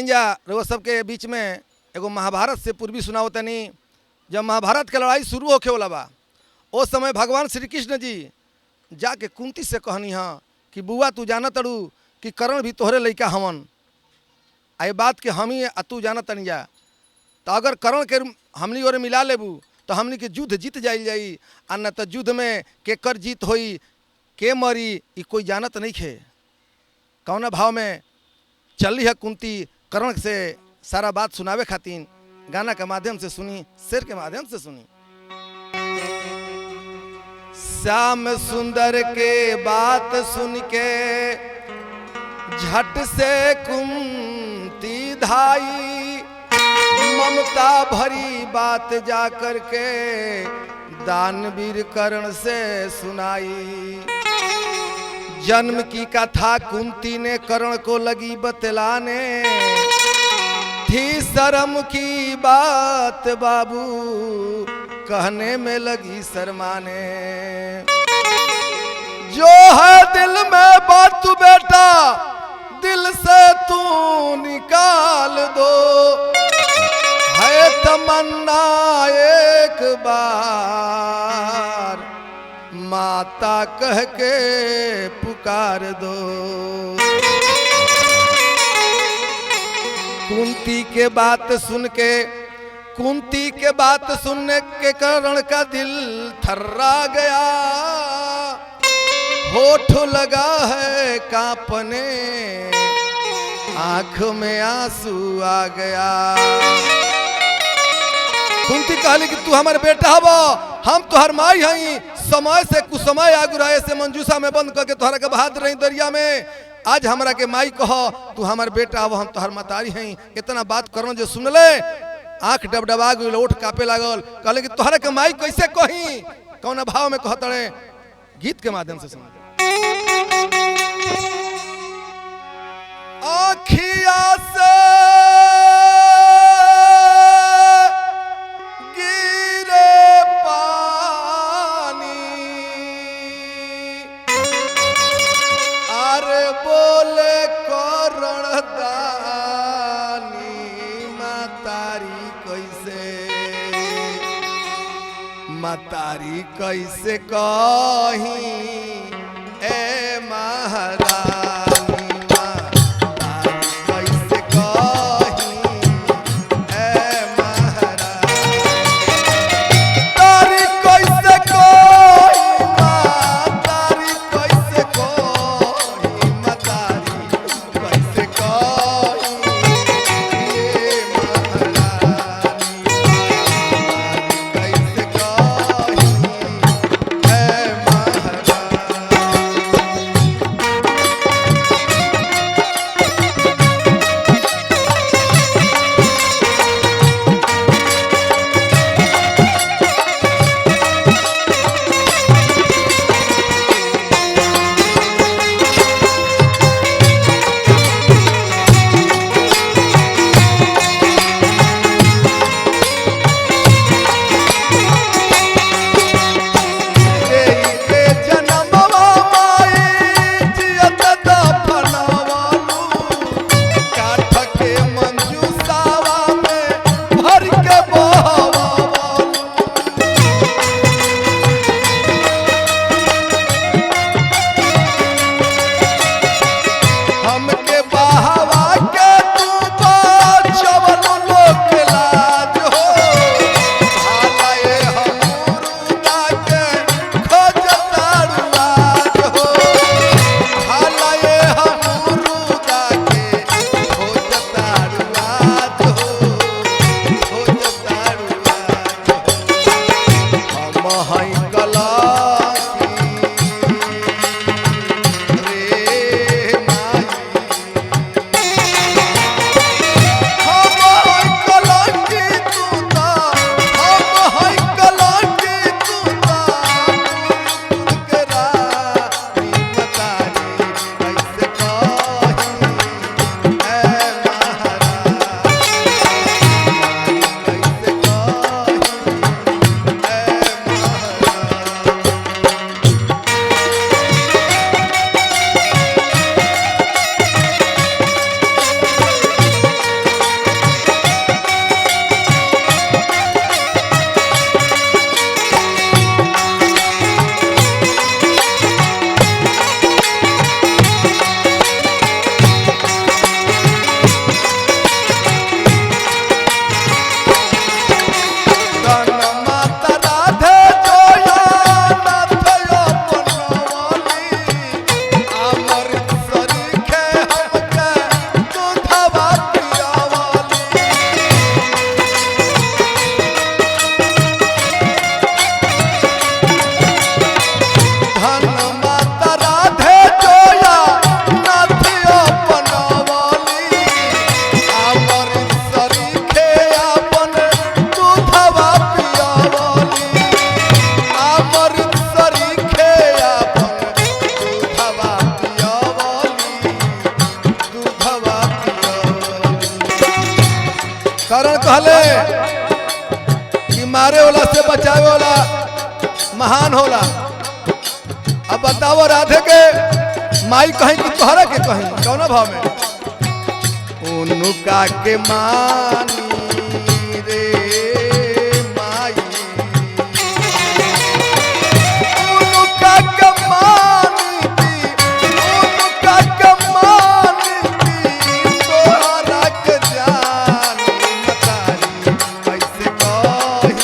आई जा रउआ सबके बीच में एगो महाभारत से पूर्वी सुनाओ तनी। जब महाभारत के लड़ाई शुरू होखे वाला बा उस समय भगवान श्री कृष्ण जी जाके कुंती से कहनी हाँ कि बुआ तू जानत तड़ू कि कर्ण भी तोहरे लइका हवन, आई बात के हम ही तू जानत तनी जा, तो अगर कर्ण के हमनी ओरे मिला लेबू तो हमनी के युद्ध जीत जाइल जाई, आ न तो युद्ध में केकर जीत होई के मरी ई कोई जानत नहीं खे। कौना भाव में चली है कुंती कर्ण से सारा बात सुनावे खातिर गाना के माध्यम से सुनी, शेर के माध्यम से सुनी। श्याम सुंदर के बात सुन के झट से कुंती धाई, ममता भरी बात जा कर के दानवीर कर्ण से सुनाई। जन्म की कथा कुंती ने कर्ण को लगी बतलाने, थी शर्म की बात बाबू कहने में लगी शर्माने। जो है दिल में बात तू बेटा दिल से तू निकाल दो, है तमन्ना एक बार माता कह के पुकार दो। कुंती के बात सुनने के कर्ण का दिल थर्रा गया, होठ लगा है कांपने आंख में आंसू आ गया। कुंती कहली कि तू हमारे बेटा हवा, हम तुहर माई हई, समय से कुछ समय आगुराए से मंजूसा में बंद करके तुहरा के बहाद रही दरिया में, आज हमरा के माई कह तू हमार बेटा अब हम तोहर मतारी हई। इतना बात करण जो सुन ले आंख डबडबा गई, ओठ कापे लागल, कहले कि तोहरा के माई कैसे कही, कौन भाव में कहतड़े गीत के माध्यम से सुना। आखिया से गिरे पानी, अरे बोले करण दानी, मतारी कैसे कही ए महारानी, मतारी कैसे कही ए महारानी, तारी कैसे कही मतारी कैसे कही, मतारी कैसे कही ए महारानी, कैसे कही ए महारानी। कहले कि मारे वाला से बचावे वाला महान होला। अब बताओ राधे के माई कहीं कि तोहरा के कहीं कौन भाव में? उनका के मानी रे माई, उनका के मानी दी, उनका के मानी दी, तोहरा के जानी मतारी कैसे कही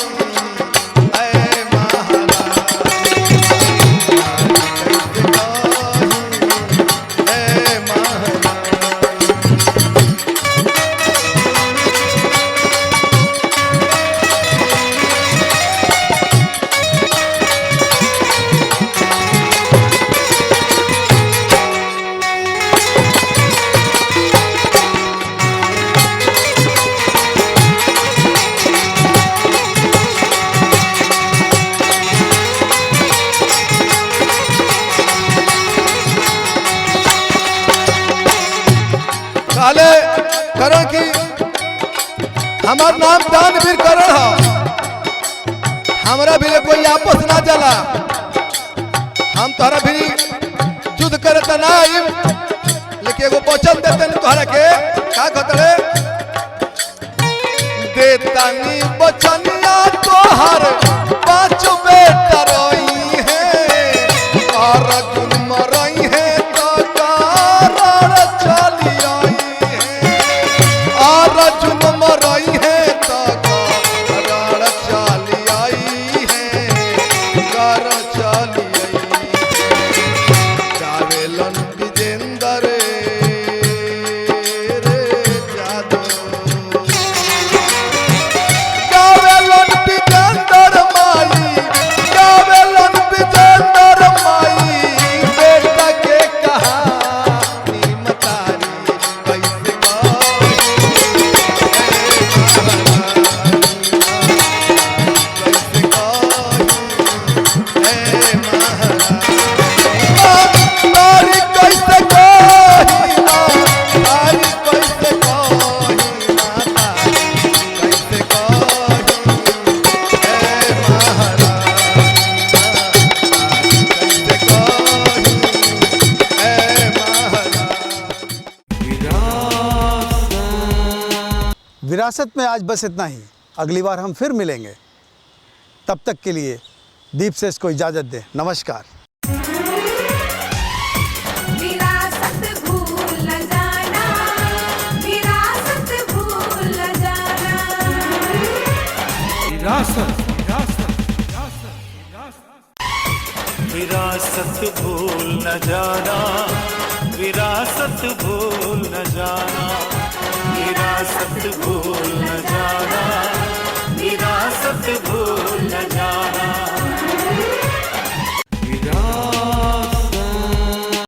ऐ महारानी, कैसे कही ऐ महारानी। कहले करण की हमार नाम दानवीर करण है, हमरा भी कोई आपस ना जाला, हम तोहरा भी युद्ध करे त ना आइम, लेकिन एगो वचन देते न तोहरा के का कहतले देतानी बचनिया तोहर पांच बेटा रही है और गुन मरई है तो कारण चली आई है और जुन मरई है तो कारण चली आई है कर चली आई गावेलन विजेंद्र रे जादू गावेलन विजेंद्र माई गावेलन विजेंद्र माई बेटा के कहानी मतारी कैसे विरासत में आज बस इतना ही। अगली बार हम फिर मिलेंगे, तब तक के लिए दीप से इसको इजाज़त दें। नमस्कार। विरासत भूल न जाना, विरासत भूल न जाना। विरासत भूल न जाना, विरासत भूल न जाना, विरासत भूल